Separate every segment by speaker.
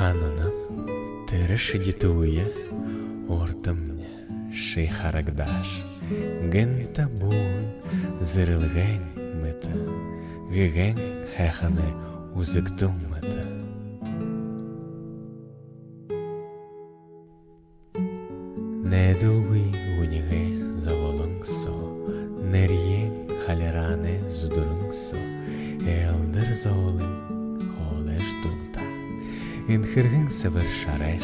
Speaker 1: Хананам тіріші дітує, ортымне ши харагдаш. Гінта бун зірілген міті, гіген хехане узыктым міті. Недулгый униге заволыңсо, нерьен халеране зудурыңсо, элдір заволың холеш дулта. Инхиргин сыбыр шареш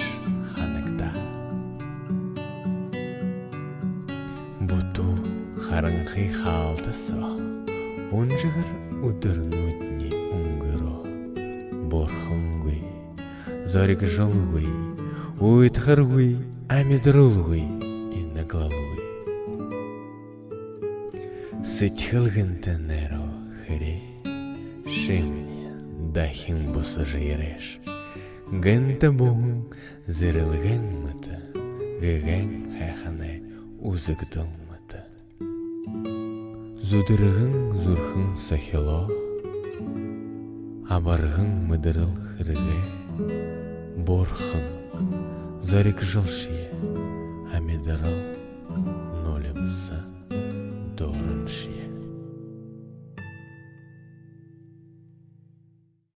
Speaker 1: ханыкта. Буту харыңқи халтысо, унжығыр удырнутни унгыро. Борхыңгуй, зорик жолгуй, уйтхыргуй, амидрулгуй и наглалуй. Сытхылгын тенеро хыре, шимне дахин бусы жиреш. Гінті бұғын зірілген мұты, гіген хәхіне ұзыгдыл мұты. Зудырығын зұрхын сахило, абарғын мұдырыл хырығы, борхын зарик жылшие, амидырыл нолымсы дорыншие.